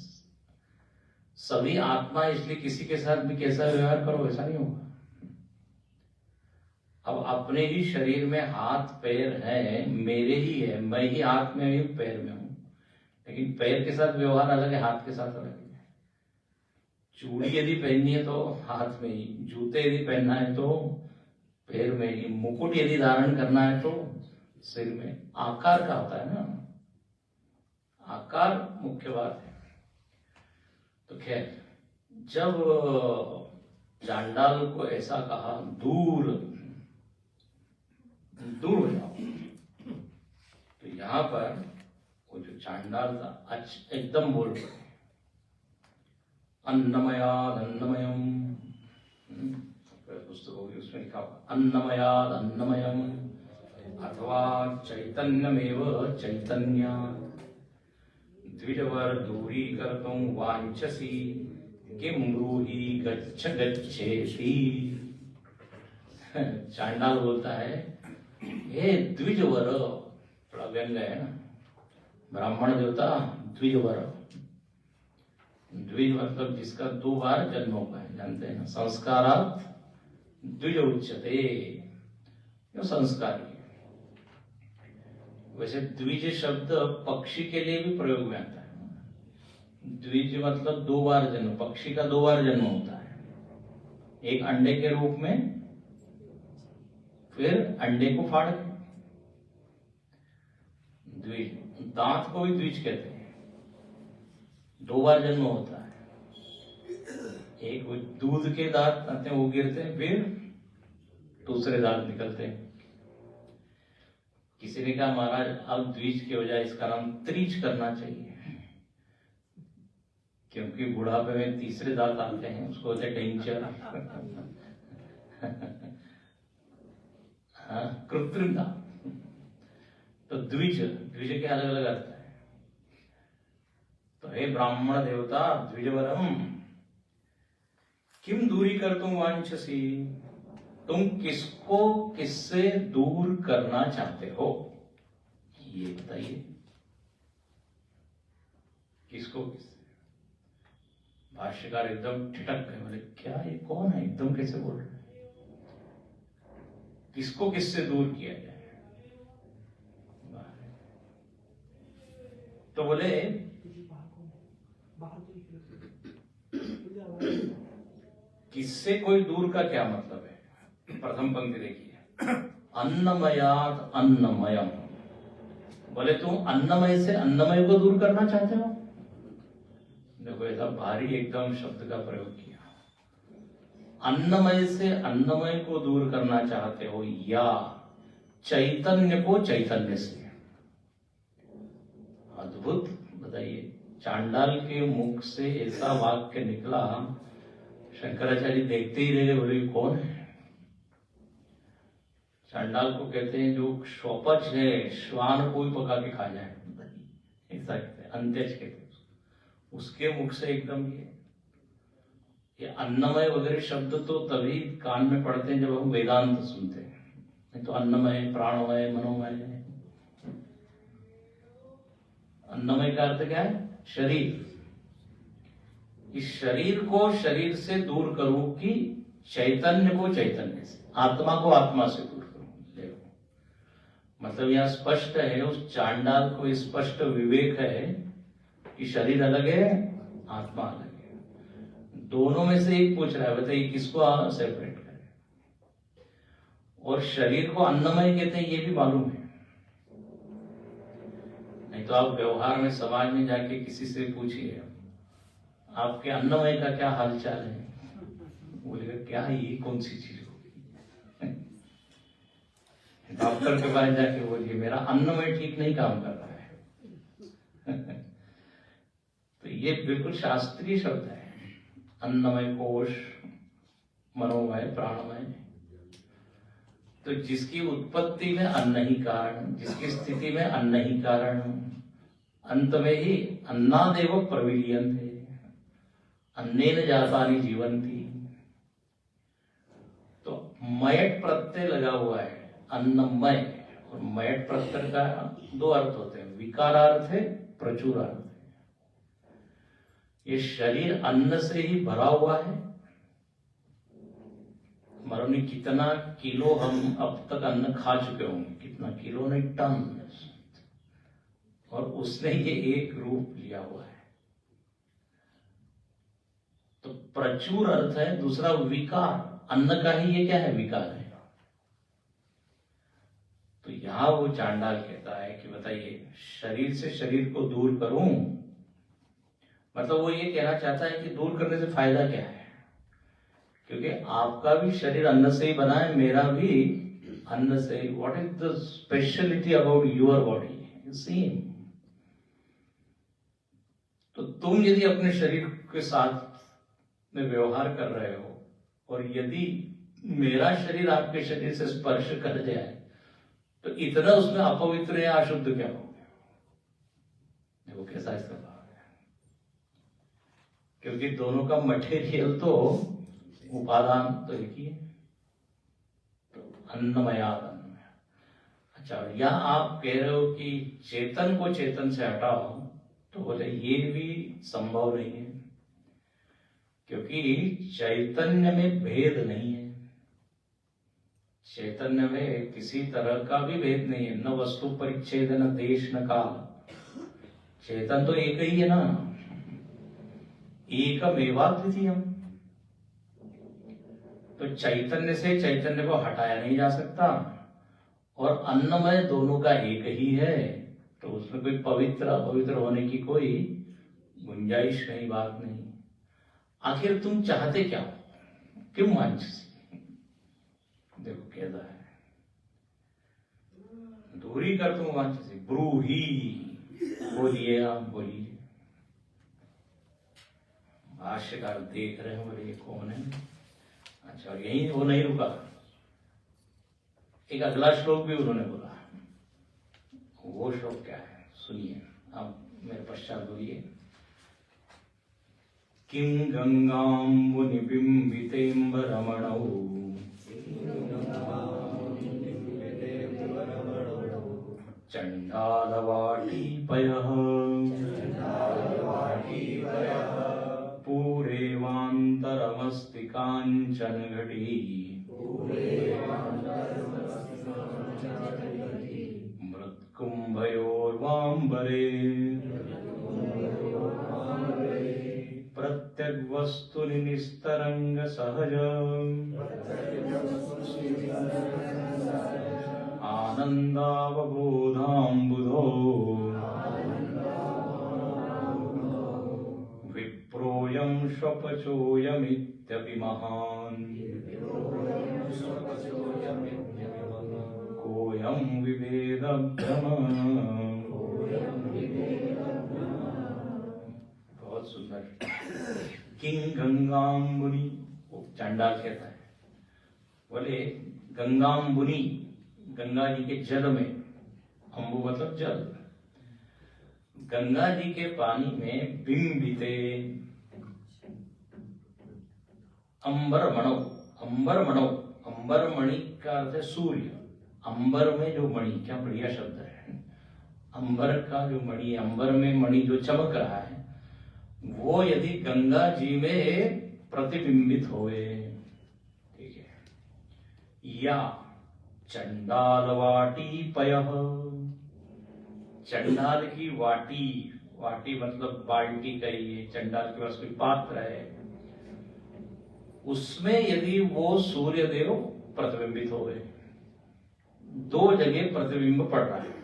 सभी आत्मा, इसलिए किसी के साथ भी कैसा व्यवहार करो ऐसा नहीं होगा। अब अपने ही शरीर में हाथ पैर है, मेरे ही है, मैं ही हाथ में हूं, पैर में हूं, लेकिन पैर के साथ व्यवहार अलग है, हाथ के साथ अलग है। चूड़ी यदि पहननी है तो हाथ में ही, जूते यदि पहनना है तो पैर में ही, मुकुट यदि धारण करना है तो सिर में। आकार का होता है ना, आकार मुख्य बात है। तो खैर, जब चांडाल को ऐसा कहा दूर दूर हो जाओ, तो यहां पर वो जो चांडाल था एकदम बोल पड़े, अन्नमयाद अन्नमयम। पुस्तक होगी उसमें लिखा हुआ अन्नमयाद अन्नमयम अथवा चैतन्यमेव चैतन्य द्विजवर दूरी कर्तुं वांछसी किम ब्रूहि गच्छ गच्छेति। चांडाल बोलता है, हे द्विजवर, थोड़ा व्यंग है ना, ब्राह्मण देवता द्विजवर। द्विज मतलब जिसका 2 बार जन्म हुआ है, जानते हैं ना, संस्कारात् द्विज उच्यते, जो संस्कारी है। वैसे द्विज शब्द पक्षी के लिए भी प्रयोग में आता है। द्विज मतलब 2 बार जन्म, पक्षी का 2 बार जन्म होता है, एक अंडे के रूप में, फिर अंडे को फाड़ के। द्विज, दांत को भी द्विज कहते हैं, 2 बार जन्म होता है। एक दूध के दांत आते हैं, वो गिरते हैं, फिर दूसरे दांत निकलते हैं। किसी ने कहा महाराज अब द्विज के बजाय इसका नाम त्रिज करना चाहिए, क्योंकि बुढ़ापे में तीसरे दांत आते हैं, उसको होते डेंचर। हाँ, कृत्रिम दांत। तो द्विज, द्विज के अलग अलग अर्थ है। तो हे ब्राह्मण देवता द्विजवरम, किम दूरी कर तुम वांछसी, तुम किसको किससे दूर करना चाहते हो, ये बताइए। किसको किससे? भाष्यकार एकदम ठिठक गए, बोले क्या ये कौन है, एकदम कैसे बोल रहे हैं, किसको किससे दूर किया जाए? तो बोले किससे कोई दूर का क्या मतलब है? प्रथम पंक्ति देखिए, अन्नमयात अन्नमयम। बोले तुम अन्नमय से अन्नमय को दूर करना चाहते हो? देखो ऐसा भारी एकदम शब्द का प्रयोग किया। अन्नमय से अन्नमय को दूर करना चाहते हो, या चैतन्य को चैतन्य से। अद्भुत, बताइए, चांडाल के मुख से ऐसा वाक्य निकला, शंकराचार्य देखते ही रह गए, बोले कौन है, चांडाल को कहते हैं जो शौपच है, श्वान को भी पका के खा जाए, ऐसा कहते हैं, अंत्यज कहते हैं उसके मुख से एकदम ये अन्नमय वगैरह शब्द तो तभी कान में पड़ते हैं जब हम वेदांत सुनते हैं, नहीं तो अन्नमय, प्राणमय, मनोमय। अन्नमय का अर्थ क्या है? शरीर। इस शरीर को शरीर से दूर करूं कि चैतन्य को चैतन्य से, आत्मा को आत्मा से दूर करूं। देखो मतलब यहां स्पष्ट है, उस चांडाल को स्पष्ट विवेक है कि शरीर अलग है, आत्मा अलग है। दोनों में से एक पूछ रहा है, बताइए किसको सेपरेट करें? और शरीर को अन्नमय कहते हैं, ये भी मालूम है। नहीं तो आप व्यवहार में, समाज में जाके किसी से पूछिए आपके अन्नमय का क्या हालचाल है, बोलेगा क्या ये कौन सी चीज होगी। डॉक्टर के पास जाके बोलिए मेरा अन्नमय ठीक नहीं काम कर रहा है। तो ये बिल्कुल शास्त्रीय शब्द है, अन्नमय कोश, मनोमय, प्राणमय। तो जिसकी उत्पत्ति में अन्न ही कारण, जिसकी स्थिति में अन्न ही कारण, अंत में ही अन्नादेव प्रविलियन्ते, अन्नेन जातानि जीवन्ति। तो मयट प्रत्यय लगा हुआ है, अन्नमय। और मयट प्रत्यय का दो अर्थ होते हैं, विकारार्थ है, प्रचुरार्थ है। ये शरीर अन्न से ही भरा हुआ है। मालूम कितना किलो हम अब तक अन्न खा चुके होंगे, कितना किलो नहीं, टन। और उसने ये एक रूप लिया हुआ है। तो प्रचुर अर्थ है, दूसरा विकार, अन्न का ही ये क्या है? विकार है। तो यहां वो चांडाल कहता है कि बताइए शरीर से शरीर को दूर करूं, मतलब वो ये कहना चाहता है कि दूर करने से फायदा क्या है? क्योंकि आपका भी शरीर अन्न से ही बना है, मेरा भी अन्न से ही। What is the speciality about your body? Same. तो तुम यदि अपने शरीर के साथ में व्यवहार कर रहे हो और यदि मेरा शरीर आपके शरीर से स्पर्श कर जाए तो इतना उसमें अपवित्र या अशुद्ध क्या हो गया? देखो कैसा इसका भाव है। क्योंकि दोनों का मटेरियल तो, उपादान तो एक ही है। तो अन्नमया अन्नमय। अच्छा, या आप कह रहे हो कि चेतन को चेतन से हटाओ, तो बोले ये भी संभव नहीं है, क्योंकि चैतन्य में भेद नहीं है। चैतन्य में किसी तरह का भी भेद नहीं है, न वस्तु परिच्छेद, न देश, न काल। चेतन तो एक ही है ना, एकमेवाद्वितीयम्। तो चैतन्य से चैतन्य को हटाया नहीं जा सकता, और अन्नमय दोनों का एक ही है, तो उसमें कोई पवित्र अपवित्र होने की कोई गुंजाइश नहीं, बात नहीं। आखिर तुम चाहते क्या हो? क्यों वांछसी? देखो कहता है दूरी कर तुम वांछसी, ब्रूही, बोलिए, आप बोलिए। भाष्यकार देख रहे हैं, बोले ये कौन है? अच्छा, और यही वो नहीं रुका, एक अगला श्लोक भी उन्होंने बोला। वो श्लोक क्या है सुनिए, आप मेरे पश्चात बोलिए। किं गंगाम्बुनिबिम्बितेम्बरमणौ चण्डालवाटीपयः पूरेवान्तरमस्ति काञ्चन घटी मृत्कुम्भयोर्वाम्बरे प्रत्यग्वस्तुनि निस्तरंग सहज आनन्दावबोधाम्बुधो विप्रोऽयं श्वपचोऽयमित्यपि महान् कोऽयं विभेद भ्रमः। बहुत सुंदर। किंग गंगाम्बुनि, वो चांडाल कहता है, बोले गंगाम्बुनि, गंगा जी के जल में, अम्बु मतलब जल, गंगा जी के पानी में बिंबिते अंबर मणो, अंबर मणो, अंबर मणि का अर्थ है सूर्य। अंबर में जो मणि, क्या बढ़िया शब्द है, अंबर का जो मणि, अंबर में मणि जो चमक रहा है, वो यदि गंगा जी में प्रतिबिंबित होए, ठीक है। या चंडाल वाटी पयः, चंडाल की वाटी, वाटी मतलब बाल्टी कहिए, चंडाल के पास कोई पात्र है, उसमें यदि वो सूर्य देव प्रतिबिंबित हो गए, दो जगह प्रतिबिंब पड़ रहा है,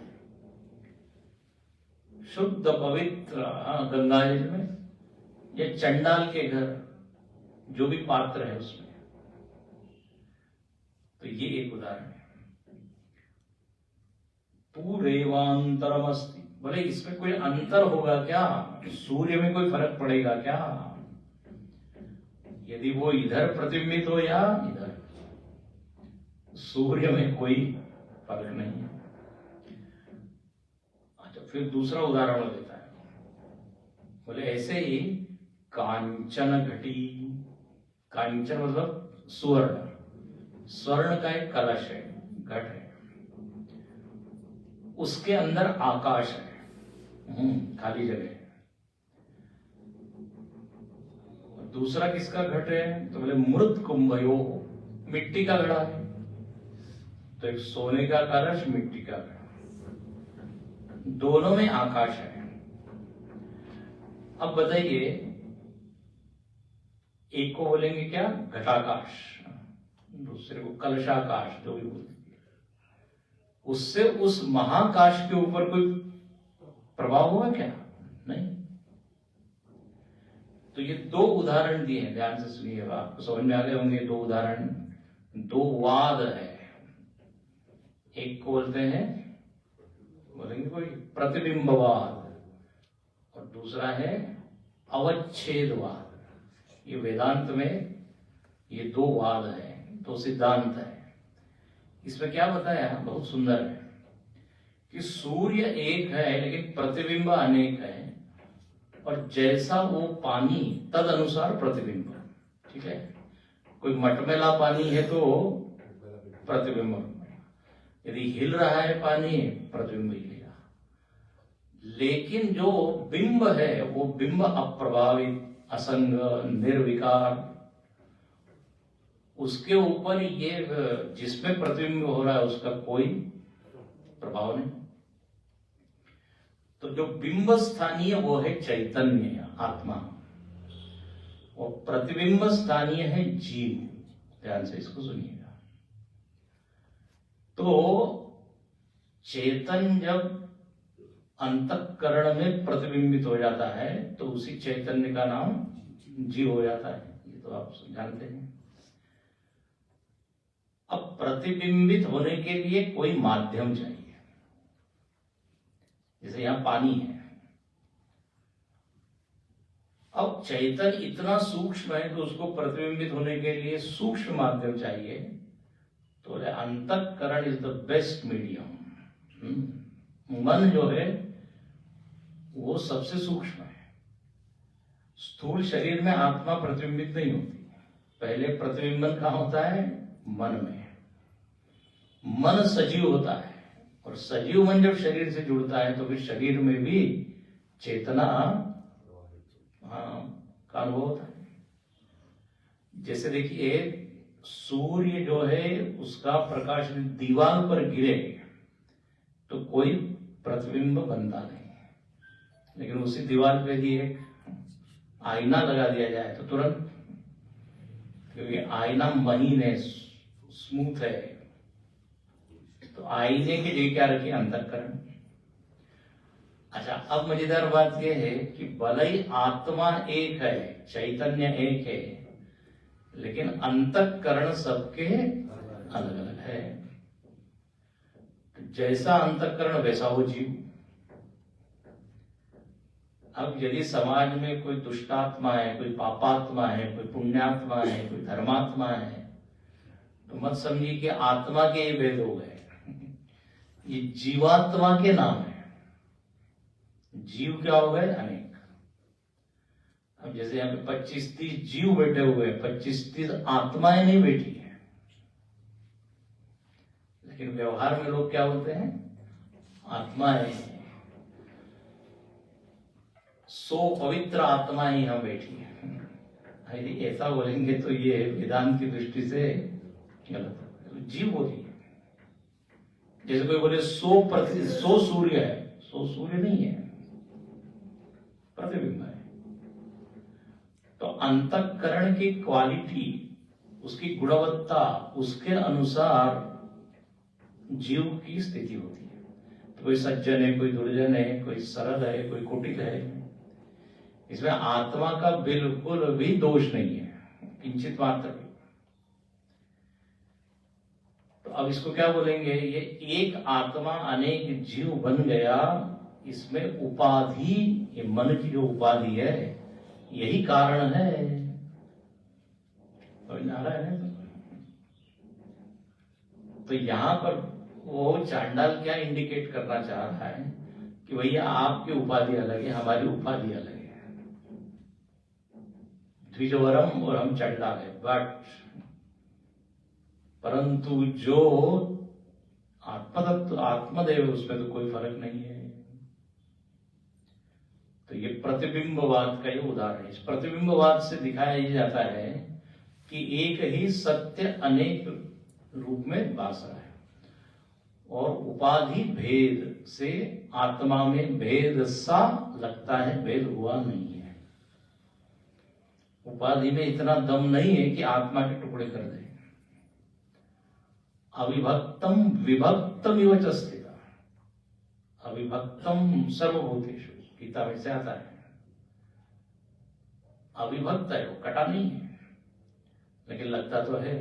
शुद्ध पवित्र गंगा जल में, या चंडाल के घर जो भी पात्र है उसमें। तो ये एक उदाहरण है। पूरेवांतरमस्ति, बोले इसमें कोई अंतर होगा क्या, सूर्य में कोई फर्क पड़ेगा क्या, यदि वो इधर प्रतिबिंबित हो या इधर, सूर्य में कोई फर्क नहीं है। अच्छा, फिर दूसरा उदाहरण देता है, बोले ऐसे ही कांचन घटी, कांचन मतलब स्वर्ण, स्वर्ण का एक कलश है, घट है, उसके अंदर आकाश है, खाली जगह है। दूसरा किसका घट है, तो बोले मृत कुंभयो, मिट्टी का घड़ा है, तो एक सोने का कलश, मिट्टी का घड़ा, दोनों में आकाश है। अब बताइए, एक को बोलेंगे क्या, घटाकाश, दूसरे को कलशाकाश, जो भी बोलते, उससे उस महाकाश के ऊपर कोई प्रभाव हुआ क्या, नहीं। तो ये दो उदाहरण दिए हैं, ध्यान से सुनिएगा, आपको समझ में आ गए होंगे। दो उदाहरण, दो वाद है, एक को बोलते हैं, बोलेंगे कोई प्रतिबिंबवाद, और दूसरा है अवच्छेदवाद। ये वेदांत में ये दो वाद है, दो सिद्धांत है। इसमें क्या बताया, बहुत सुंदर है कि सूर्य एक है लेकिन प्रतिबिंब अनेक है, और जैसा वो पानी तद अनुसार प्रतिबिंब, ठीक है। कोई मटमैला पानी है तो प्रतिबिंब, यदि हिल रहा है पानी, प्रतिबिंब हिलेगा, लेकिन जो बिंब है वो बिंब अप्रभावित, असंग, निर्विकार, उसके ऊपर ये जिसमें प्रतिबिंब हो रहा है उसका कोई प्रभाव नहीं। तो जो बिंब स्थानीय वो है चैतन्य, आत्मा, और प्रतिबिंब स्थानीय है जीव। ध्यान से इसको सुनिएगा। तो चेतन जब अंतःकरण में प्रतिबिंबित हो जाता है तो उसी चैतन्य का नाम जीव हो जाता है, ये तो आप जानते हैं। अब प्रतिबिंबित होने के लिए कोई माध्यम चाहिए, जैसे यहां पानी है, अब चैतन इतना सूक्ष्म है तो उसको प्रतिबिंबित होने के लिए सूक्ष्म माध्यम चाहिए, तो अंतःकरण इज द बेस्ट मीडियम। मन जो है वो सबसे सूक्ष्म है। स्थूल शरीर में आत्मा प्रतिबिंबित नहीं होती, पहले प्रतिबिंबन कहाँ होता है, मन में। मन सजीव होता है, और सजीव मन जब शरीर से जुड़ता है तो फिर शरीर में भी चेतना का अनुभव होता है। जैसे देखिए, सूर्य जो है उसका प्रकाश दीवार पर गिरे तो कोई प्रतिबिंब बनता नहीं, लेकिन उसी दीवार पे ही एक आईना लगा दिया जाए तो तुरंत, क्योंकि आईना महीन है, स्मूथ है, तो आईने की जगह क्या रखिए, अंतःकरण। अच्छा, अब मजेदार बात यह है कि भले ही आत्मा एक है, चैतन्य एक है, लेकिन अंतःकरण सबके अलग अलग है। जैसा अंतःकरण वैसा वो जीव। अब यदि समाज में कोई दुष्टात्मा है, कोई पापात्मा है, कोई पुण्यात्मा है, कोई धर्मात्मा है, तो मत समझिए कि आत्मा के ये भेद हो गए। ये जीवात्मा के नाम है। जीव क्या हो गए? अनेक। अब जैसे यहाँ पे 25-30 जीव बैठे हुए हैं, 25-30 आत्माएं नहीं बैठी है, लेकिन व्यवहार में लोग क्या बोलते हैं? आत्माएं। 100 पवित्र आत्मा ही हम बैठी है। यदि ऐसा बोलेंगे तो ये वेदांत की दृष्टि से गलत है। जीव होती है। जैसे कोई बोले 100 सूर्य है, 100 सूर्य नहीं है, प्रतिबिंब है। तो अंतःकरण की क्वालिटी, उसकी गुणवत्ता, उसके अनुसार जीव की स्थिति होती है। तो कोई सज्जन है, कोई दुर्जन है, कोई सरल है, कोई कुटिल है। इसमें आत्मा का बिल्कुल भी दोष नहीं है, किंचित मात्र भी। तो अब इसको क्या बोलेंगे? ये एक आत्मा अनेक जीव बन गया। इसमें उपाधि, ये मन की जो उपाधि है, यही कारण है। समझ आ रहा है? तो यहां पर वो चांडाल क्या इंडिकेट करना चाह रहा है कि भैया आपकी उपाधि अलग है, हमारी उपाधि अलग है। द्विजवरम और हम चांडाल है, बट परंतु जो आत्मतत्व आत्मदेव, उसमें तो कोई फर्क नहीं है। तो ये प्रतिबिंबवाद का ये उदाहरण है। इस प्रतिबिंबवाद से दिखाया ये जाता है कि एक ही सत्य अनेक रूप में बास रहा है, और उपाधि भेद से आत्मा में भेद सा लगता है, भेद हुआ नहीं है। उपाधि में इतना दम नहीं है कि आत्मा के टुकड़े कर दे। अविभक्तम विभक्तम इव च स्थिता, अविभक्तम सर्वभूतेषु, गीता में से आता है। अविभक्त है, वो कटा नहीं है, लेकिन लगता तो है।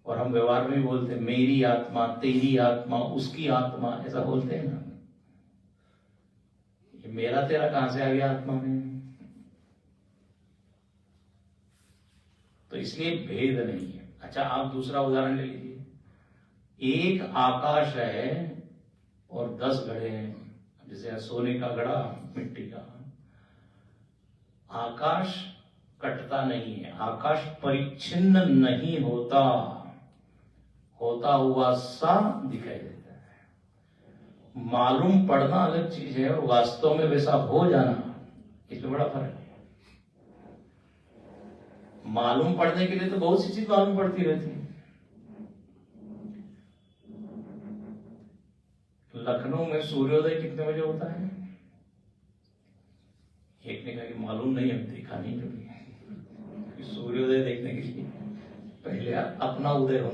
और हम व्यवहार में बोलते हैं मेरी आत्मा, तेरी आत्मा, उसकी आत्मा, ऐसा बोलते हैं ना। ये मेरा तेरा कहां से आ गया आत्मा में? तो इसलिए भेद नहीं है। अच्छा, आप दूसरा उदाहरण ले लीजिए। एक आकाश है और 10 घड़े हैं, जैसे सोने का घड़ा, मिट्टी का। आकाश कटता नहीं है, आकाश परिच्छिन्न नहीं होता, होता हुआ सा दिखाई देता है। मालूम पड़ना अलग चीज है, और वास्तव में वैसा हो जाना, इसमें बड़ा फर्क है। मालूम पड़ने के लिए तो बहुत सी चीज मालूम पड़ती रहती है। लखनऊ में सूर्योदय कितने बजे होता है? एक ने कहा कि मालूम नहीं, हम देखा नहीं कभी। सूर्योदय देखने के लिए पहले अपना उदय हो,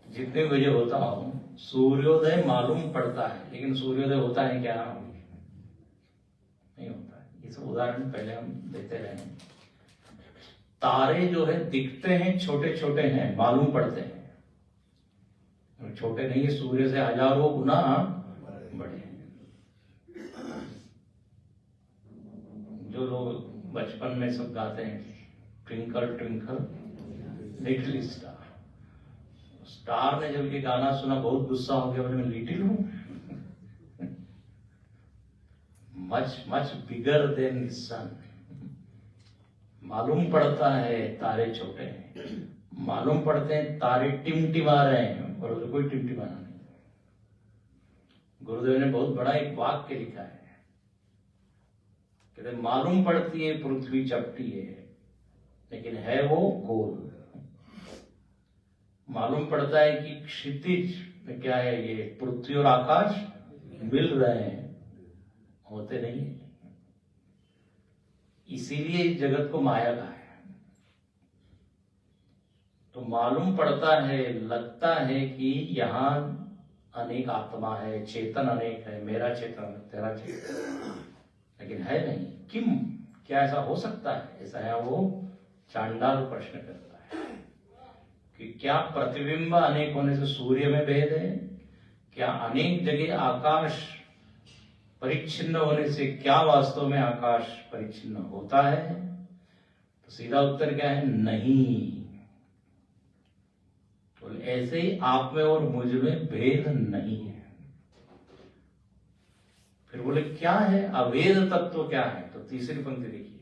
जितने बजे होता हो सूर्योदय मालूम पड़ता है, लेकिन सूर्योदय होता है क्या? नहीं होता है। ये सब उदाहरण पहले हम देते रहे। तारे जो है दिखते हैं छोटे छोटे हैं, मालूम पड़ते हैं, छोटे नहीं, सूर्य से हजारों गुना बड़े हैं। जो लोग बचपन में सब गाते हैं, twinkle twinkle little star, star ने जब ये गाना सुना बहुत गुस्सा हो गया, मैं लिटिल हूं, मच मच बिगर देन सन। मालूम पड़ता है तारे छोटे हैं, मालूम पड़ते हैं तारे टिमटिमा रहे हैं, और कोई टिमटिमाना नहीं। गुरुदेव ने बहुत बड़ा एक वाक्य लिखा है, कहते मालूम पड़ती है पृथ्वी चपटी है, लेकिन है वो गोल। मालूम पड़ता है कि क्षितिज में क्या है, ये पृथ्वी और आकाश मिल रहे हैं, होते नहीं है। इसीलिए इस जगत को माया कहा है। तो मालूम पड़ता है, लगता है कि यहाँ अनेक आत्मा है, चेतन अनेक है, मेरा चेतन तेरा चेतन, लेकिन है नहीं। किम, क्या ऐसा हो सकता है? ऐसा है वो चांडाल प्रश्न करता है कि क्या प्रतिबिंब अनेक होने से सूर्य में भेद है? क्या अनेक जगह आकाश परिच्छिन्न होने से क्या वास्तव में आकाश परिच्छिन्न होता है? तो सीधा उत्तर क्या है? नहीं। तो ऐसे ही आप में और मुझ में भेद नहीं है। फिर बोले क्या है अभेद तत्व, क्या है? तो तीसरी पंक्ति देखिए,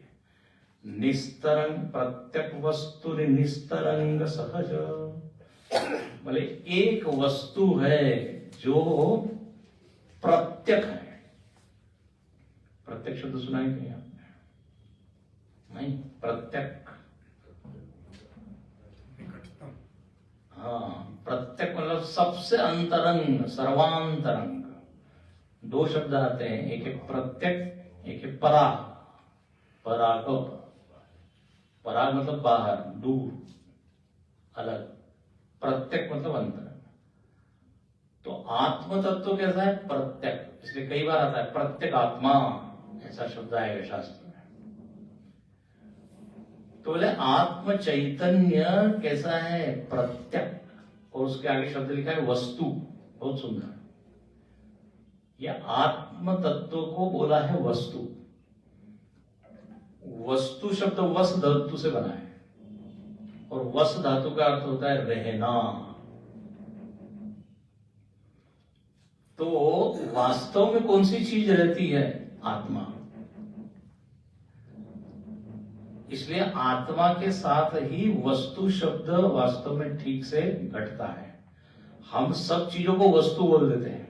निस्तरंग प्रत्यक वस्तु निस्तरंग सहज। बोले एक वस्तु है जो प्रत्यक है। प्रत्यक्ष शब्द सुना है क्या आपने? नहीं, प्रत्यक। हाँ, प्रत्यक मतलब सबसे अंतरंग, सर्वांतरंग। दो शब्द आते हैं, एक है प्रत्यक, एक है पराग। पराग, पराग मतलब बाहर, दूर, अलग। प्रत्यक मतलब अंतर। तो आत्म तत्व कैसा है? प्रत्यक। इसलिए कई बार आता है प्रत्यक आत्मा, ऐसा शब्द आएगा शास्त्र में। तो बोले आत्म चैतन्य कैसा है? प्रत्यक। और उसके आगे शब्द लिखा है वस्तु, बहुत सुंदर। यह आत्म तत्व को बोला है वस्तु। वस्तु शब्द वस धातु से बना है, और वस धातु का अर्थ होता है रहना। तो वास्तव में कौन सी चीज रहती है? आत्मा। इसलिए आत्मा के साथ ही वस्तु शब्द वास्तव में ठीक से घटता है। हम सब चीजों को वस्तु बोल देते हैं।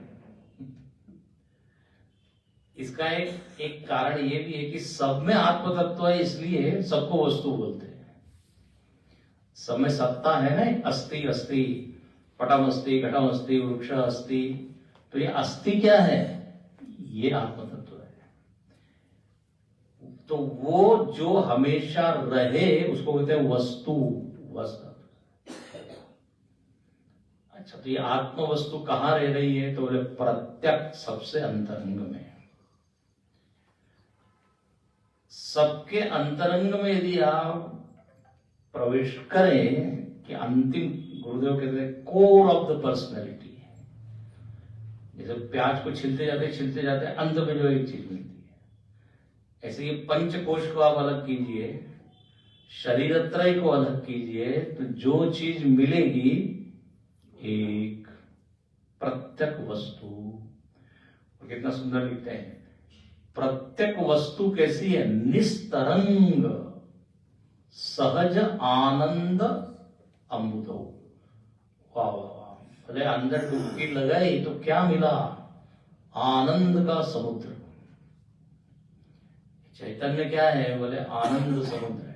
इसका एक कारण यह भी है कि सब में आत्म तत्व है, इसलिए सबको वस्तु बोलते हैं। सब में सत्ता है ना, अस्थि अस्थि, पटम अस्थि, घटम अस्थि, वृक्ष अस्थि। तो ये अस्थि क्या है? ये आत्म तत्व है। तो वो जो हमेशा रहे उसको कहते हैं वस्तु, वस्तु। अच्छा, तो ये आत्म वस्तु कहां रह रही है? तो बोले प्रत्यक, सबसे अंतरंग में। सबके अंतरंग में यदि आप प्रवेश करें कि अंतिम, गुरुदेव कहते हैं कोर ऑफ द पर्सनैलिटी। जैसे प्याज को छिलते जाते अंत में जो एक चीज मिलती है, ऐसे ये पंचकोश को आप अलग कीजिए, शरीरत्रय को अलग कीजिए, तो जो चीज मिलेगी एक प्रत्यक वस्तु। और कितना सुंदर लिखते हैं, प्रत्यक वस्तु कैसी है? निस्तरंग सहज आनंद अमृतो। वाह वाह वाह। भले अंदर डुबकी लगाई तो क्या मिला? आनंद का समुद्र। चैतन्य क्या है? बोले आनंद समुद्र है।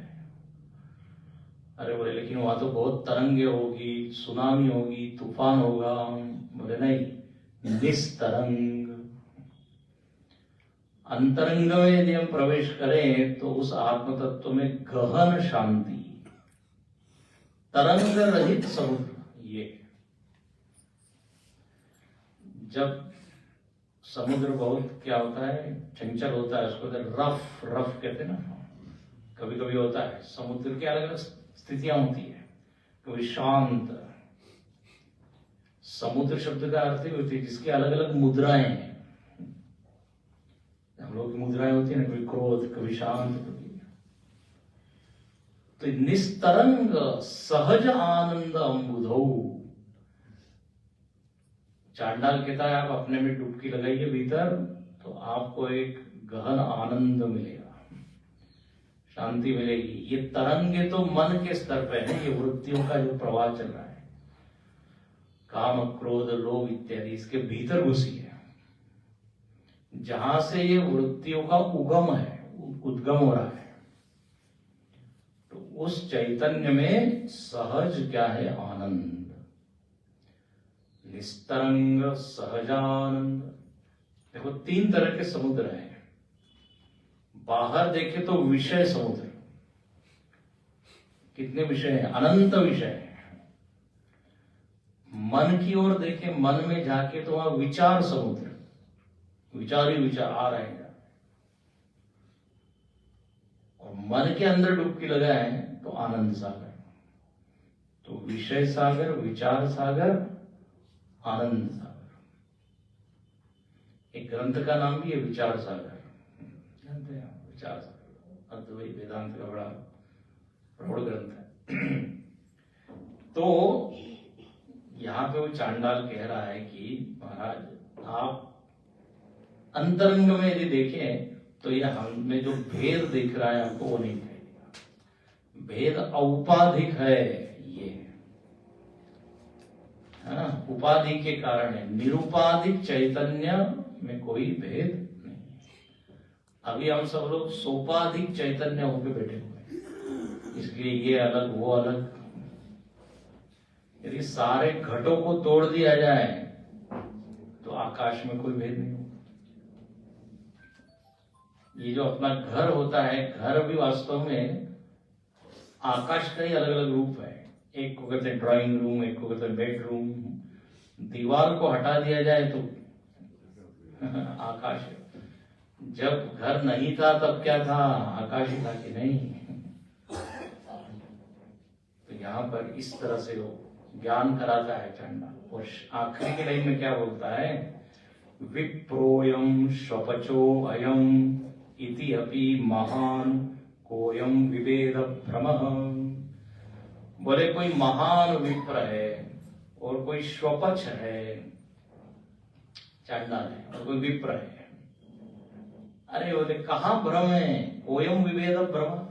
अरे बोले लेकिन वहां तो बहुत तरंगे होगी, सुनामी होगी, तूफान होगा। बोले नहीं, निस्तरंग। अंतरंग में यदि हम प्रवेश करें तो उस आत्म तत्व में गहन शांति, तरंग रहित समुद्र। ये जब समुद्र बहुत क्या होता है, चंचल होता है, उसको रफ रफ कहते हैं ना। कभी कभी होता है, समुद्र की अलग अलग स्थितियां होती है। कभी शांत, समुद्र शब्द का अर्थ ही होती है जिसकी अलग अलग मुद्राएं हैं। हम लोग की मुद्राएं होती है ना, कभी क्रोध, कभी शांत, कभी। तो निस्तरंग सहज आनंद अम्बुधौ। चांडाल कहता है आप अपने में डुबकी लगाइए भीतर, तो आपको एक गहन आनंद मिलेगा, शांति मिलेगी। ये तरंगे तो मन के स्तर पे है, ये वृत्तियों का जो प्रवाह चल रहा है, काम क्रोध लोभ इत्यादि, इसके भीतर घुसी है, जहां से ये वृत्तियों का उगम है, उद्गम हो रहा है। तो उस चैतन्य में सहज क्या है? आनंद। निस्तरंग सहजानंद। देखो तीन तरह के समुद्र हैं। बाहर देखे तो विषय समुद्र, कितने विषय हैं? अनंत विषय हैं। मन की ओर देखे, मन में जाके तो वहां विचार समुद्र, विचार ही विचार आ रहे हैं। और मन के अंदर डुबकी लगाए तो आनंद सागर। तो विषय सागर, विचार सागर, आनंद सागर। एक ग्रंथ का नाम भी है विचार सागर, जानते हैं? विचार सागर अद्वैत वेदांत का बड़ा प्रौढ़ ग्रंथ है। तो जहां पे वो चांडाल कह रहा है कि महाराज आप अंतरंग में यदि देखें तो ये हमें जो भेद दिख रहा है हमको वो नहीं दिखाई, भेद औपाधिक है, ये है ना, उपाधि के कारण है, निरुपाधिक चैतन्य में कोई भेद नहीं। अभी हम सब लोग सोपाधिक चैतन्य होकर बैठे हुए हैं, इसलिए ये अलग वो अलग। यदि सारे घटों को तोड़ दिया जाए तो आकाश में कोई भेद नहीं होगा। ये जो अपना घर होता है, घर भी वास्तव में आकाश का ही अलग अलग रूप है। एक को कहते हैं ड्राइंग रूम, एक को कहते हैं बेडरूम। दीवार को हटा दिया जाए तो आकाश है। जब घर नहीं था तब क्या था, आकाश ही था कि नहीं। तो यहाँ पर इस तरह से वो ज्ञान कराता है चांडाल। और आखिरी के लाइन में क्या बोलता है, विप्रोयम स्वपचो अयम इति अपि महान कोयम विवेद भ्रमः। बोले कोई महान विप्र है और कोई स्वपच है, चांडाल है, और कोई विप्र है। अरे बोले कहाँ भ्रम है, कोयम विवेद भ्रम,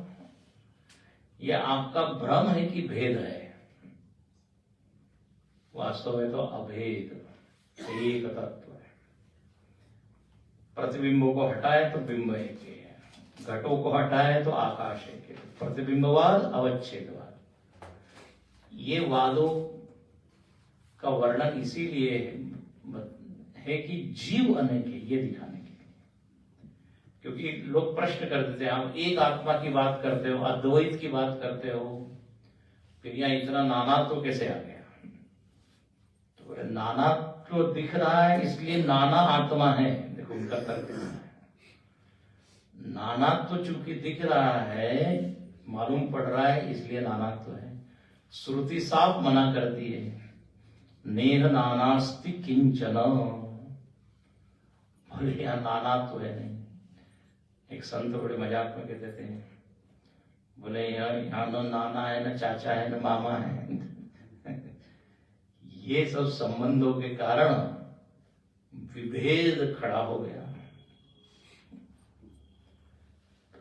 यह आपका भ्रम है कि भेद है। वास्तव में तो अभेद एक तत्व है। प्रतिबिंबों को हटाए तो बिंब एक है, घटों को हटाए तो आकाश एक है। प्रतिबिंबवाद अवच्छेदवाद, ये वादों का वर्णन इसीलिए है कि जीव अनेक है, ये दिखाने के लिए। क्योंकि लोग प्रश्न करते थे, आप एक आत्मा की बात करते हो, अद्वैत की बात करते हो, फिर यहाँ इतना नानात्व तो कैसे आ गया। तो नानात्व तो दिख रहा है इसलिए नाना आत्मा है। देखो उनका तर्क है, नानात्व तो चूंकि दिख रहा है, मालूम पड़ रहा है, इसलिए नानात्व है। श्रुति साफ मना करती है, नेह नानास्ति किंचन, बोले यहाँ नानात्व है नहीं। एक संत बड़े मजाक में कहते थे, बोले यहाँ न नाना है, न चाचा है, न मामा है। ये सब संबंधों के कारण विभेद खड़ा हो गया।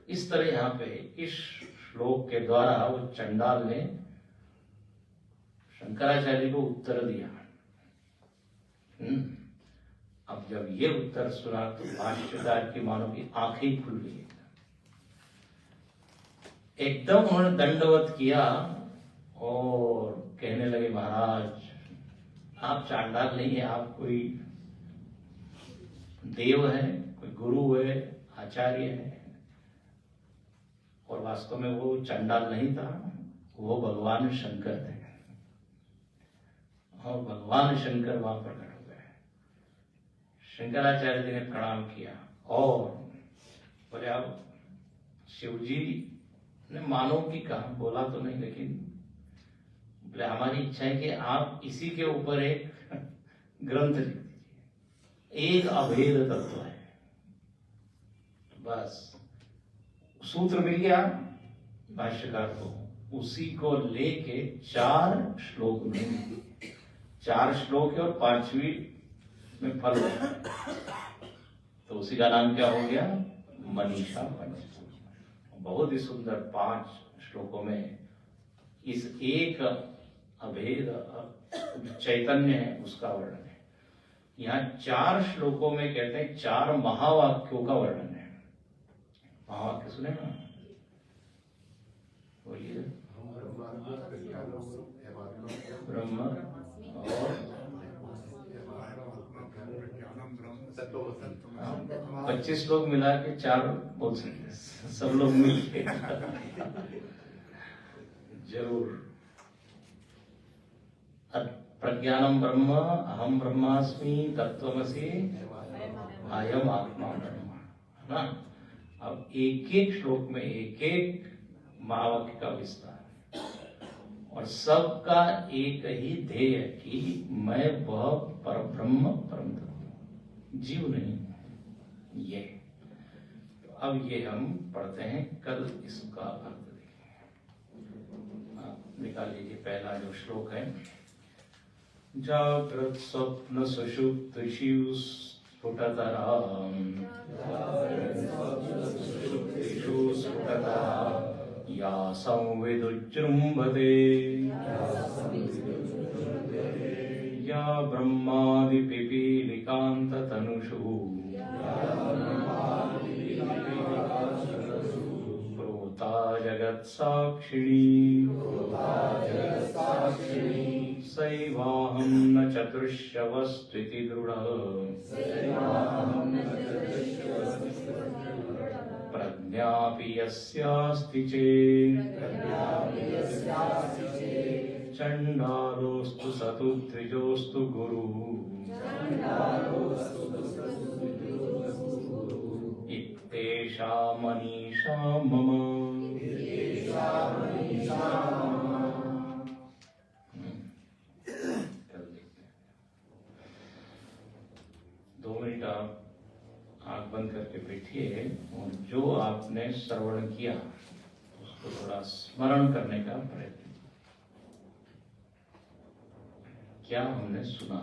इस तरह यहाँ पे इस श्लोक के द्वारा वो चंडाल ने शंकराचार्य को उत्तर दिया। अब जब ये उत्तर सुना तो भाष्यकार की मानो की आंखें खुल गई। एकदम उन्होंने दंडवत किया और कहने लगे, महाराज आप चांडाल नहीं है, आप कोई देव है, कोई गुरु है, आचार्य है। और वास्तव में वो चांडाल नहीं था, वो भगवान शंकर थे। और भगवान शंकर वहां प्रकट हो गए। शंकराचार्य जी ने प्रणाम किया और बोले, अब शिव जी ने मानो कि कहा, बोला तो नहीं, लेकिन बोले हमारी इच्छा है कि आप इसी के ऊपर एक ग्रंथ लिख दीजिए, एक अभेद तत्व है। बस सूत्र मिल गया भाष्यकार को, उसी को लेके 4 श्लोक में, 4 श्लोक है और 5वीं में फल है। तो उसी का नाम क्या हो गया, मनीषा पंचक। बहुत ही सुंदर 5 श्लोकों में इस एक अभेद चैतन्य है उसका वर्णन है। यहाँ 4 श्लोकों में कहते हैं 4 महावाक्यों का वर्णन है। महावाक्य सुने ना, बोलिए। ब्रह्म और 25 लोग मिला के 4 बोल सकते, सब लोग मिल के जरूर। प्रज्ञानम ब्रह्म, अहम ब्रह्मास्मि, तत्त्वमसि, अयम आत्मा ब्रह्म, है ना। अब एक एक श्लोक में एक एक महावाक्य का विस्तार, और सबका एक ही ध्येय कि मैं वह परब्रह्म परम तत्व, जीव नहीं ये। तो अब ये हम पढ़ते हैं, कल इसका अर्थ देखेंगे। निकाल लीजिए पहला जो श्लोक है, जाग्रत स्वप्न सुषुप्तिषु स्फुटतराम् या संविदुजृम्भते या ब्रह्मादिपिपीलिकान्ततनुषु प्रोता जगत्साक्षिणी सैवाहं न चतुष्यवस्त्विति दृढः प्रज्ञापि यस्यास्ति चेत् चण्डालोऽस्तु सतु द्विजोऽस्तु गुरुः इत्येषा मनीषा मम। दो मिनट आप आंख बंद करके बैठिए और जो आपने श्रवण किया उसको थोड़ा स्मरण करने का प्रयत्न। क्या हमने सुना?